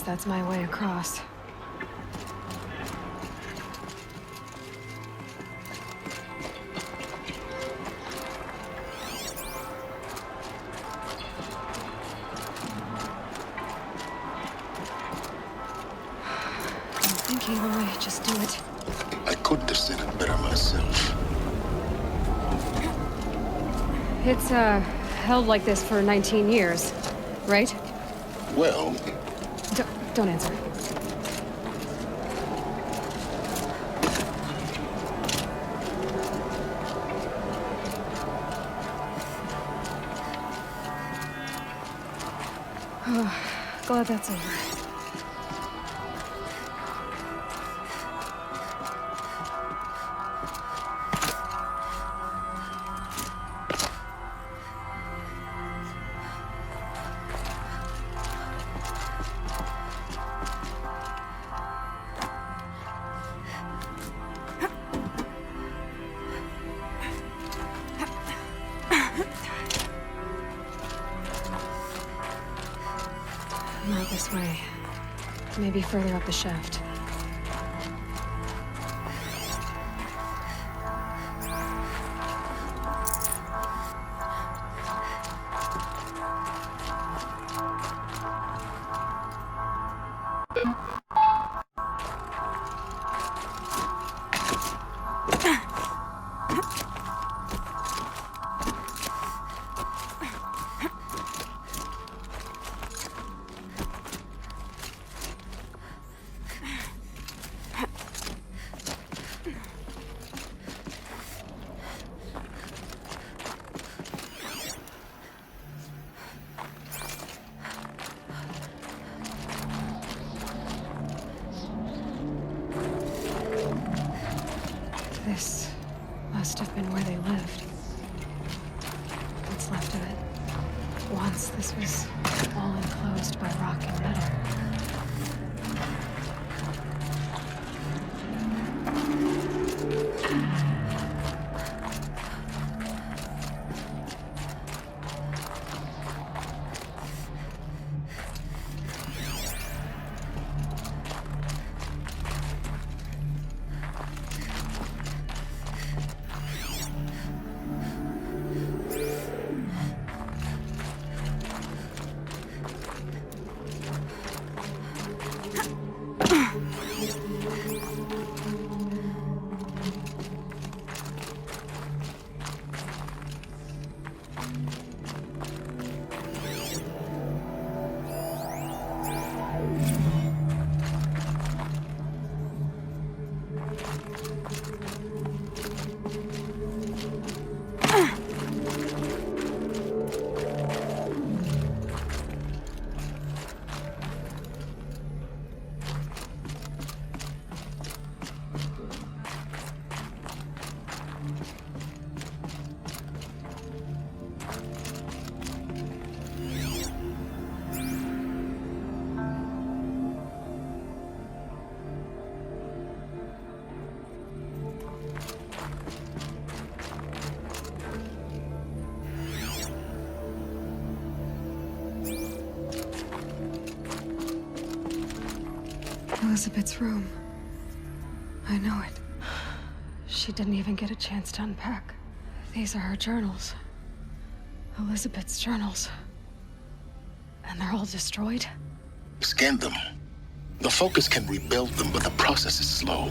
that's my way across. I'm thinking I might just do it. I couldn't have said it better myself. It's, held like this for 19 years, right? Well, Don't answer. Glad that's over. Not this way. Maybe further up the shaft. This must have been where they lived. What's left of it. Once this was all enclosed by rock and metal. Elizabeth's room. I know it. She didn't even get a chance to unpack. These are her journals. Elizabeth's journals. And they're all destroyed? scan them. The Focus can rebuild them, but the process is slow.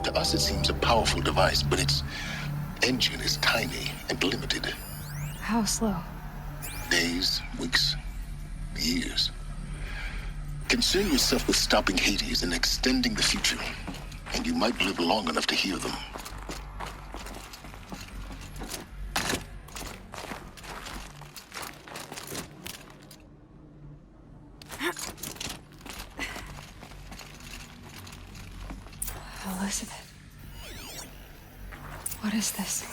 To us, it seems a powerful device, but its engine is tiny and limited. How slow? Days, weeks, years. Concern yourself with stopping Hades and extending the future, and you might live long enough to hear them. Elizabeth. What is this?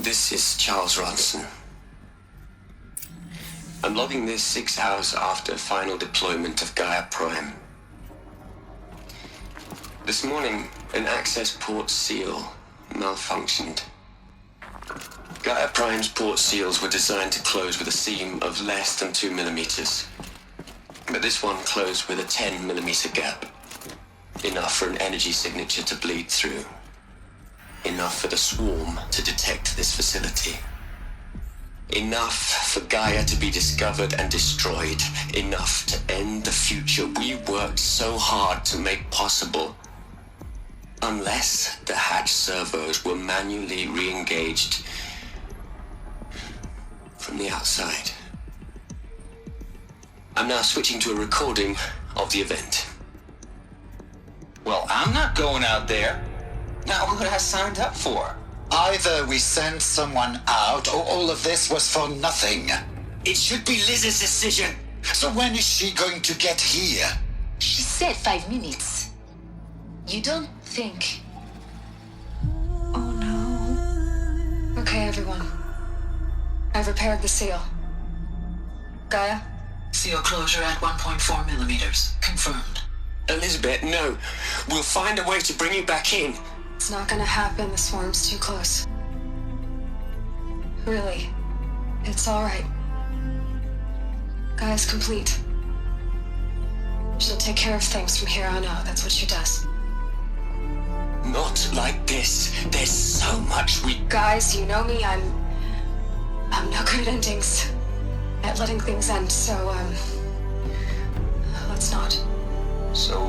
This is Charles Ronson. I'm logging this 6 hours after final deployment of Gaia Prime. This morning, an access port seal malfunctioned. Gaia Prime's port seals were designed to close with a seam of less than 2 millimeters. But this one closed with a 10 millimeter gap. Enough for an energy signature to bleed through. Enough for the swarm to detect this facility. Enough for Gaia to be discovered and destroyed. Enough to end the future we worked so hard to make possible. Unless the hatch servos were manually re-engaged from the outside. I'm now switching to a recording of the event. Well, I'm not going out there. Not what I signed up for. Either we send someone out, or all of this was for nothing. It should be Liz's decision. So when is she going to get here? She said 5 minutes. You don't think... Oh no. Okay, everyone. I've repaired the seal. Gaia? Seal closure at 1.4 millimeters. Confirmed. Elizabeth, no. We'll find a way to bring you back in. It's not gonna happen. The swarm's too close. Really. It's alright. Gaia's complete. She'll take care of things from here on out. That's what she does. Not like this. There's so much we... Guys, you know me. I'm no good at endings. At letting things end, so, let's not. So,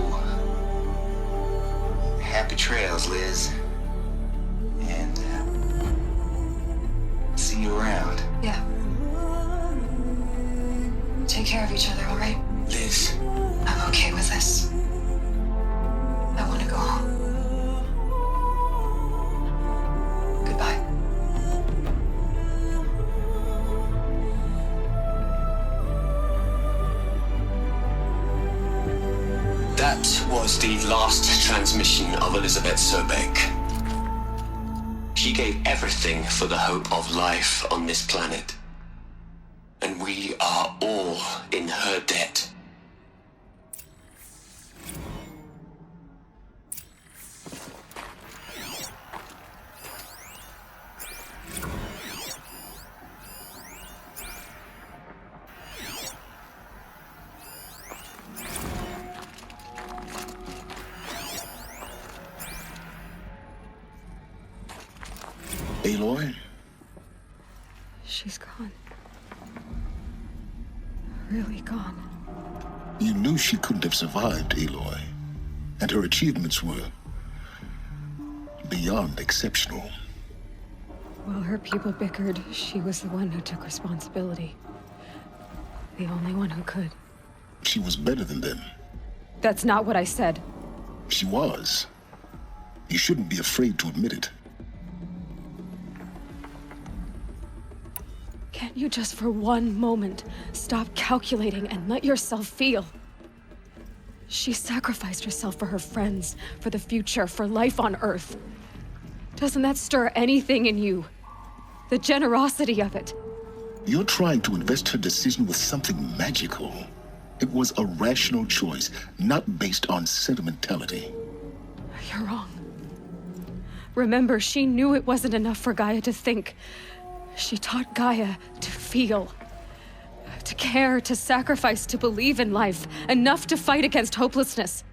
happy trails, Liz. And, see you around. Yeah. Take care of each other, alright? Liz. I'm okay with this. I want to go home. Goodbye. That was the last transmission of Elizabeth Sobek. She gave everything for the hope of life on this planet. And we are all in her debt. Aloy? She's gone. Really gone. You knew she couldn't have survived, Aloy. And her achievements were beyond exceptional. While her people bickered, she was the one who took responsibility. The only one who could. She was better than them. That's not what I said. She was. You shouldn't be afraid to admit it. Can't you just for one moment stop calculating and let yourself feel? She sacrificed herself for her friends, for the future, for life on Earth. Doesn't that stir anything in you? The generosity of it. You're trying to invest her decision with something magical. It was a rational choice, not based on sentimentality. You're wrong. Remember, she knew it wasn't enough for Gaia to think. She taught Gaia to feel. To care, to sacrifice, to believe in life. Enough to fight against hopelessness.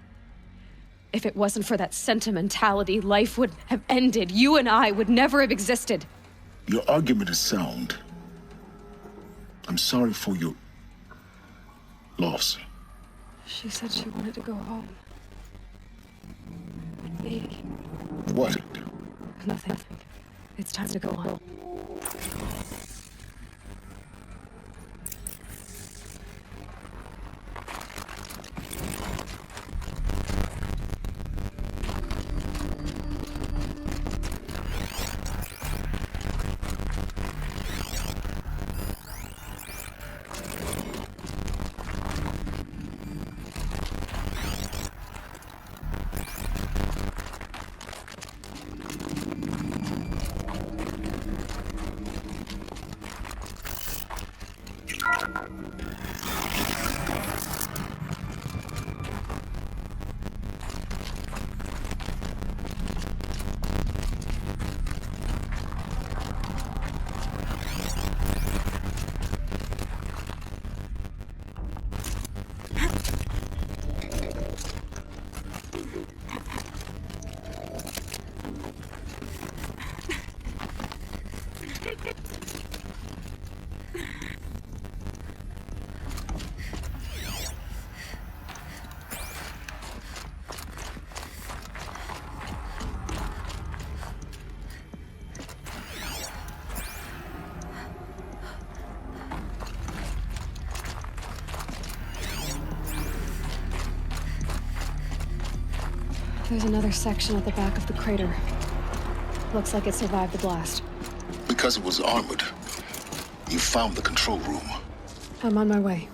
If it wasn't for that sentimentality, life would have ended. You and I would never have existed. Your argument is sound. I'm sorry for your loss. She said she wanted to go home. Me. What? Nothing. It's time to go home. There's another section at the back of the crater. Looks like it survived the blast. Because it was armored, you found the control room. I'm on my way.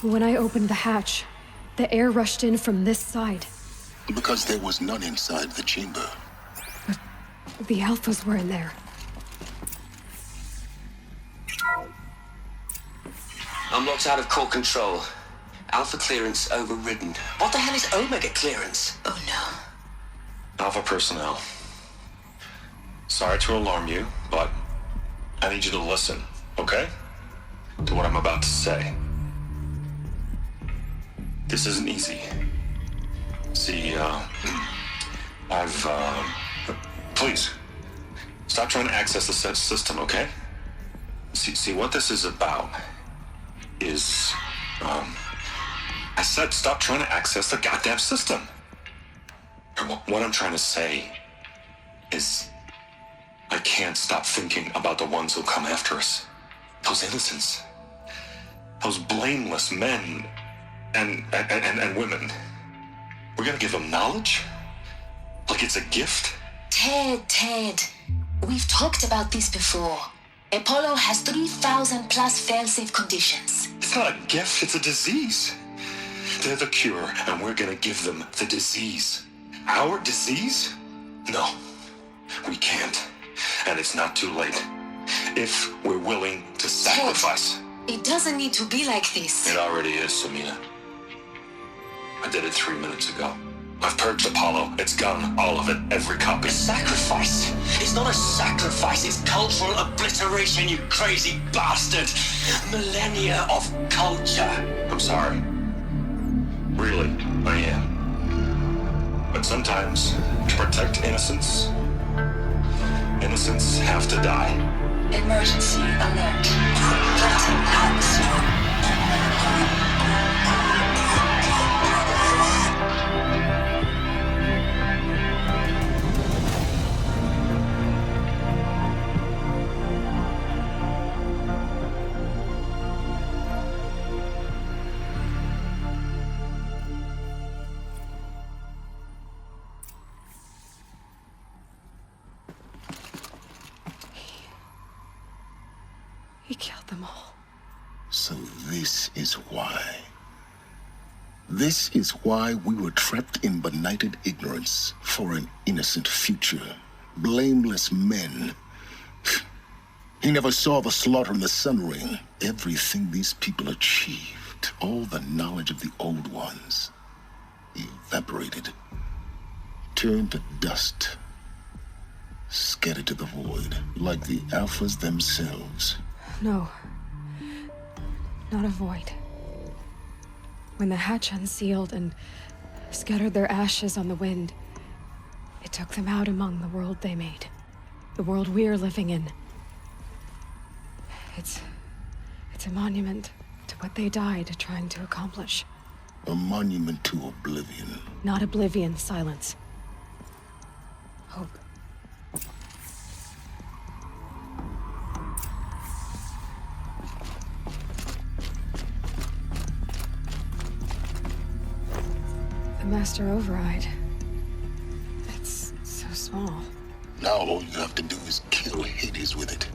When I opened the hatch, the air rushed in from this side. Because there was none inside the chamber. The Alphas were in there. I'm locked out of core control. Alpha clearance overridden. What the hell is Omega clearance? Oh no. Alpha personnel. Sorry to alarm you, but I need you to listen, okay? To what I'm about to say. This isn't easy. See, please, stop trying to access the set system, okay? See, what this is about is, I said stop trying to access the goddamn system. And what I'm trying to say is, I can't stop thinking about the ones who come after us. Those innocents. Those blameless men and women. We're gonna give them knowledge? Like it's a gift? Ted. We've talked about this before. Apollo has 3,000 plus fail-safe conditions. It's not a gift, it's a disease. They're the cure, and we're gonna give them the disease. Our disease? No, we can't. And it's not too late. If we're willing to sacrifice. Ted, it doesn't need to be like this. It already is, Samina. I did it 3 minutes ago. I've purged Apollo. It's gone. All of it. Every copy. Sacrifice? It's not a sacrifice, it's cultural obliteration, you crazy bastard! Millennia of culture! I'm sorry. Really, I am. But sometimes, to protect innocence, innocents have to die. Emergency alert. Threatened atmosphere. killed them all. So this is why. This is why we were trapped in benighted ignorance for an innocent future. Blameless men. He never saw the slaughter in the Sun Ring. Everything these people achieved, all the knowledge of the old ones, evaporated, turned to dust, scattered to the void, like the Alphas themselves. No. Not a void. When the hatch unsealed and scattered their ashes on the wind, it took them out among the world they made. The world we're living in. It's a monument to what they died trying to accomplish. A monument to oblivion. Not oblivion, silence. Hope. The Master Override. It's so small. Now all you have to do is kill Hades with it.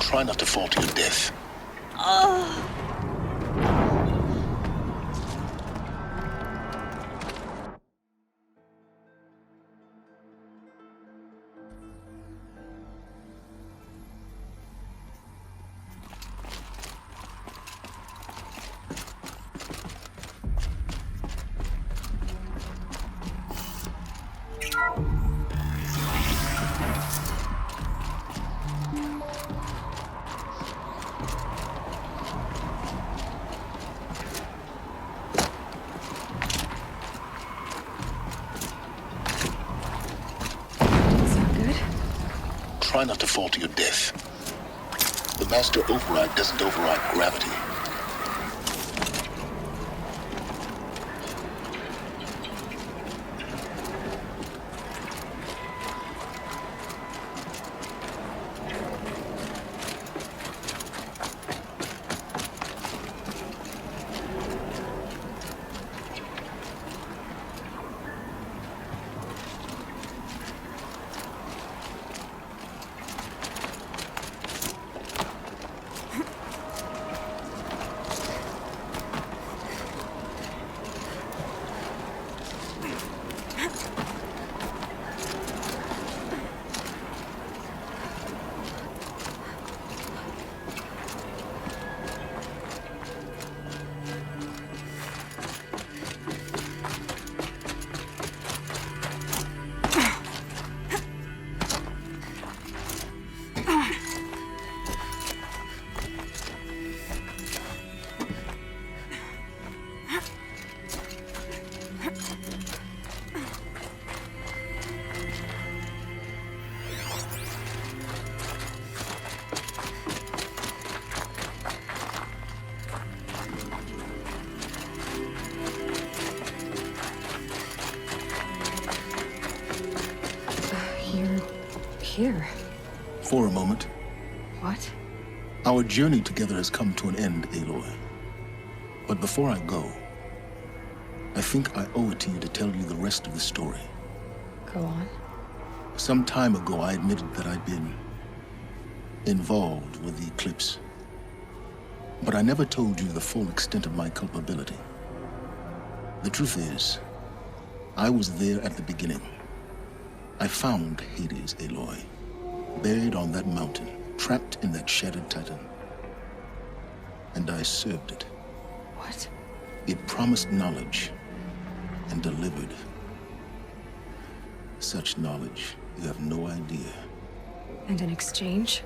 Try not to fall to your death. Try not to fall to your death. The Master Override doesn't override gravity. Here. For a moment. What? Our journey together has come to an end, Aloy. But before I go, I think I owe it to you to tell you the rest of the story. Go on. Some time ago, I admitted that I'd been involved with the eclipse. But I never told you the full extent of my culpability. The truth is, I was there at the beginning. I found Hades, Aloy, buried on that mountain, trapped in that shattered titan. And I served it. What? It promised knowledge and delivered. Such knowledge, you have no idea. And in exchange?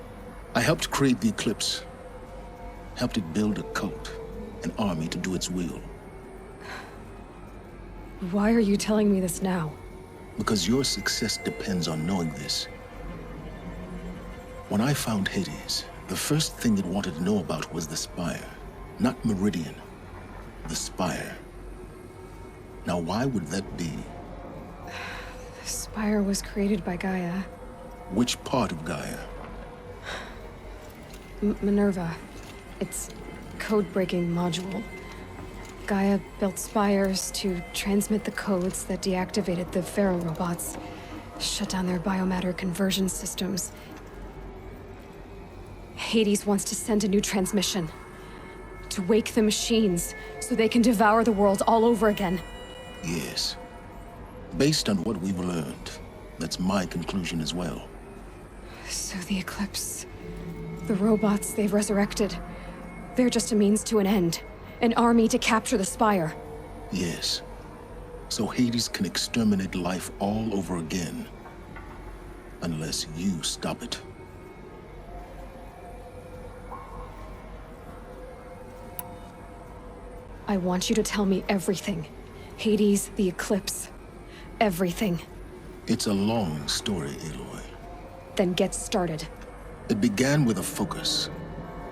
I helped create the eclipse, helped it build a cult, an army to do its will. Why are you telling me this now? Because your success depends on knowing this. When I found Hades, the first thing it wanted to know about was the Spire. Not Meridian. The Spire. Now, why would that be? The Spire was created by Gaia. Which part of Gaia? Minerva. Its code-breaking module. Gaia built spires to transmit the codes that deactivated the Pharaoh robots, shut down their biomatter conversion systems. Hades wants to send a new transmission. To wake the machines, so they can devour the world all over again. Yes. Based on what we've learned, that's my conclusion as well. So the Eclipse... the robots they've resurrected... they're just a means to an end. An army to capture the Spire. Yes. So Hades can exterminate life all over again. Unless you stop it. I want you to tell me everything. Hades, the Eclipse. Everything. It's a long story, Aloy. Then get started. It began with a focus.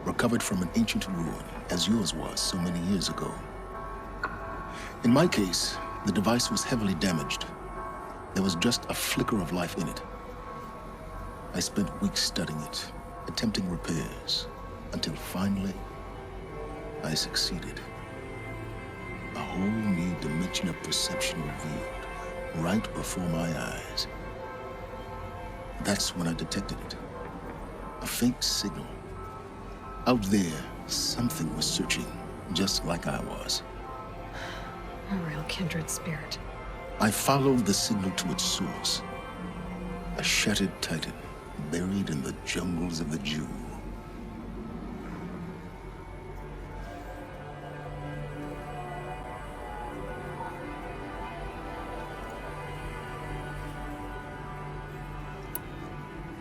Recovered from an ancient ruin, as yours was so many years ago. In my case, the device was heavily damaged. There was just a flicker of life in it. I spent weeks studying it, attempting repairs, until finally, I succeeded. A whole new dimension of perception revealed, right before my eyes. That's when I detected it. A faint signal. Out there, something was searching, just like I was. A real kindred spirit. I followed the signal to its source. A shattered titan, buried in the jungles of the Jew.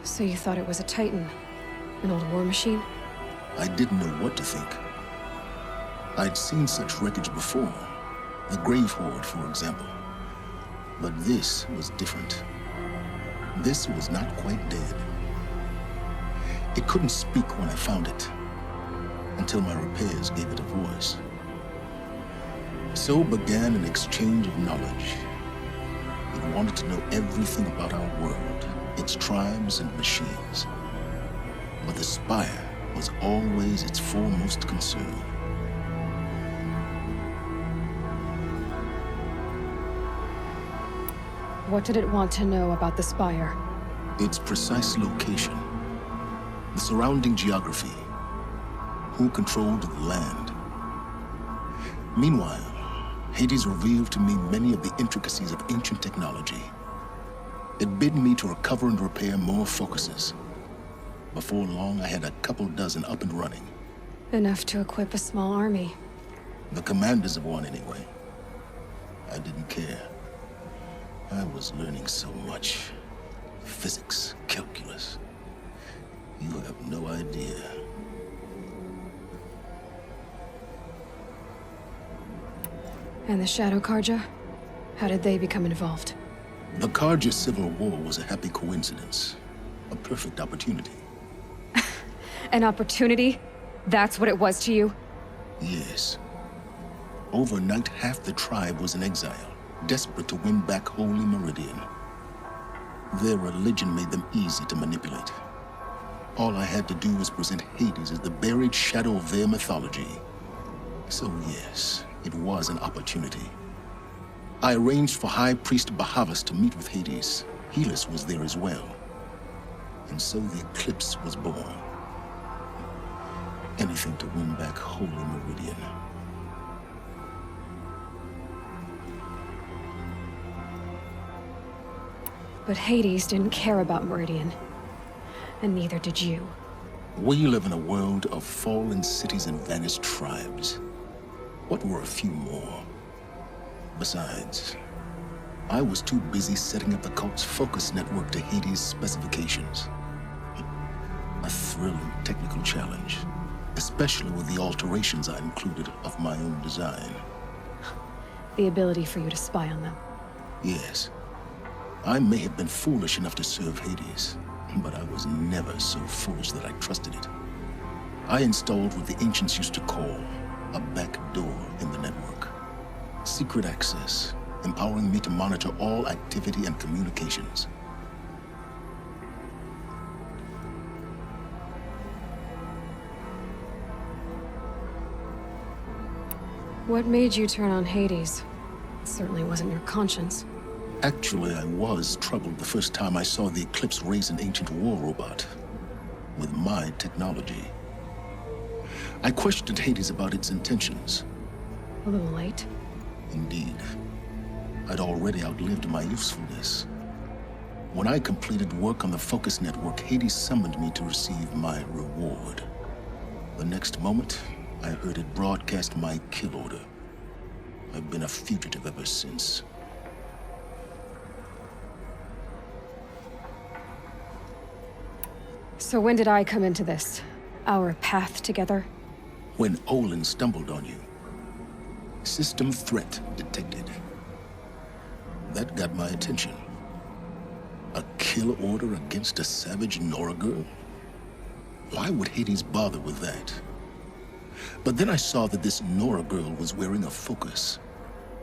So you thought it was a titan? An old war machine? I didn't know what to think. I'd seen such wreckage before. The Grave Horde, for example. But this was different. This was not quite dead. It couldn't speak when I found it, until my repairs gave it a voice. So began an exchange of knowledge. It wanted to know everything about our world, its tribes and machines. But the Spire was always its foremost concern. What did it want to know about the Spire? Its precise location, the surrounding geography, who controlled the land. Meanwhile, Hades revealed to me many of the intricacies of ancient technology. It bid me to recover and repair more focuses. Before long, I had a couple dozen up and running. Enough to equip a small army. The commanders of one, anyway. I didn't care. I was learning so much. Physics, calculus. You have no idea. And the Shadow Karja? How did they become involved? The Karja Civil War was a happy coincidence. A perfect opportunity. An opportunity? That's what it was to you? Yes. Overnight, half the tribe was in exile, desperate to win back Holy Meridian. Their religion made them easy to manipulate. All I had to do was present Hades as the buried shadow of their mythology. So yes, it was an opportunity. I arranged for High Priest Bahavas to meet with Hades. Helis was there as well. And so the Eclipse was born. Anything to win back Holy Meridian. But Hades didn't care about Meridian. And neither did you. We live in a world of fallen cities and vanished tribes. What were a few more? Besides, I was too busy setting up the cult's focus network to Hades' specifications. A thrilling technical challenge, especially with the alterations I included of my own design. The ability for you to spy on them. Yes. I may have been foolish enough to serve Hades, but I was never so foolish that I trusted it. I installed what the ancients used to call a back door in the network. Secret access, empowering me to monitor all activity and communications. What made you turn on Hades? It certainly wasn't your conscience. Actually, I was troubled the first time I saw the Eclipse raise an ancient war robot with my technology. I questioned Hades about its intentions. A little late. Indeed. I'd already outlived my usefulness. When I completed work on the Focus Network, Hades summoned me to receive my reward. The next moment, I heard it broadcast my kill order. I've been a fugitive ever since. So when did I come into this? Our path together? When Olin stumbled on you. System threat detected. That got my attention. A kill order against a savage Nora girl? Why would Hades bother with that? But then I saw that this Nora girl was wearing a focus,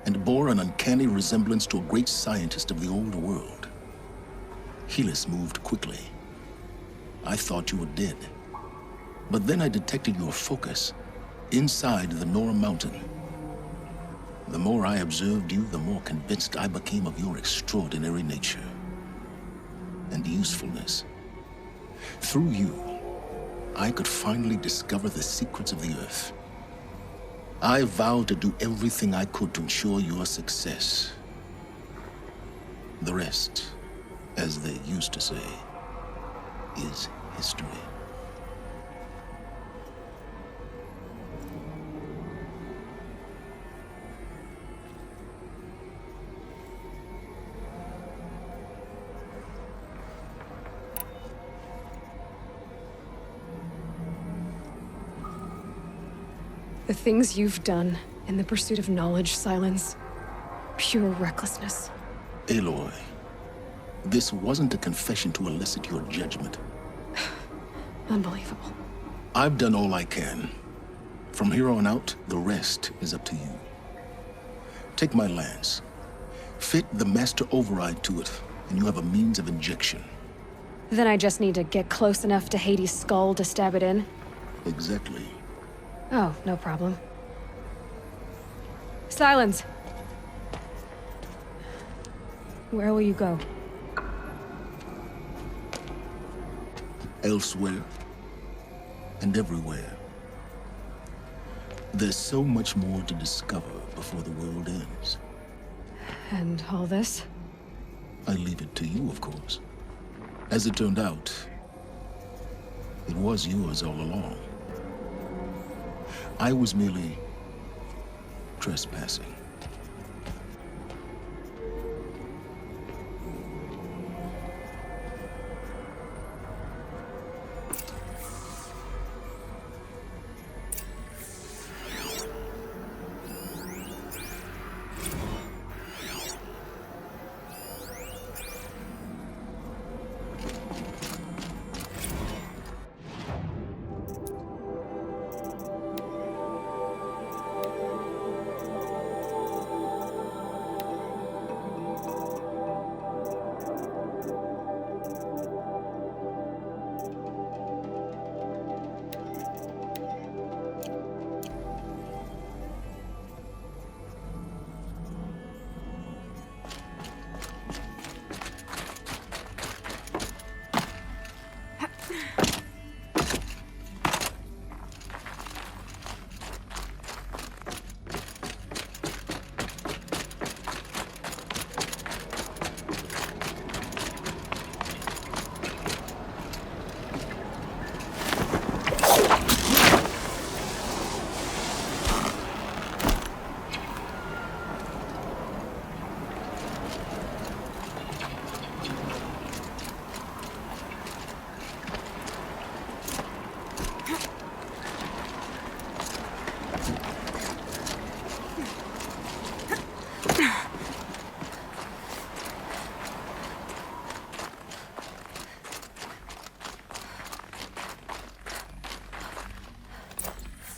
and bore an uncanny resemblance to a great scientist of the old world. Helis moved quickly. I thought you were dead. But then I detected your focus inside the Nora mountain. The more I observed you, the more convinced I became of your extraordinary nature and usefulness. Through you, I could finally discover the secrets of the Earth. I vowed to do everything I could to ensure your success. The rest, as they used to say, is history. The things you've done in the pursuit of knowledge, Silence. Pure recklessness. Aloy, this wasn't a confession to elicit your judgment. Unbelievable. I've done all I can. From here on out, the rest is up to you. Take my lance. Fit the master override to it, and you have a means of injection. Then I just need to get close enough to Hades' skull to stab it in? Exactly. Oh, no problem. Silence! Where will you go? Elsewhere. And everywhere. There's so much more to discover before the world ends. And all this? I leave it to you, of course. As it turned out, it was yours all along. I was merely trespassing.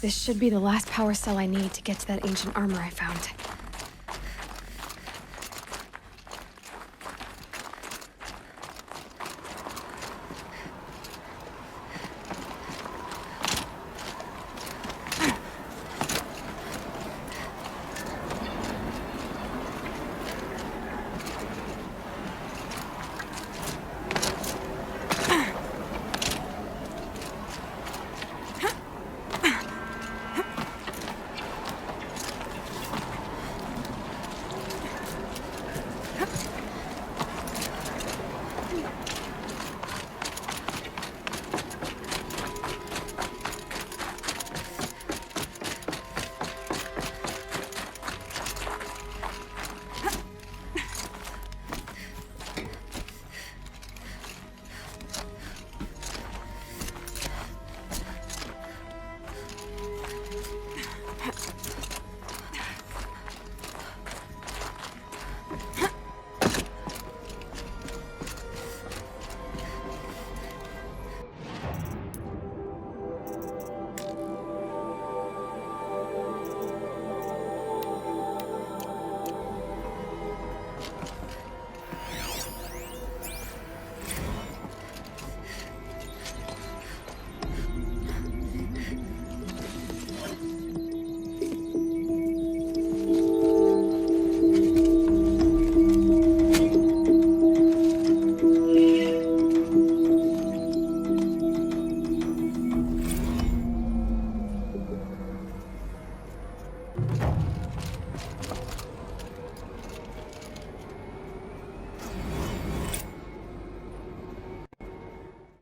This should be the last power cell I need to get to that ancient armor I found.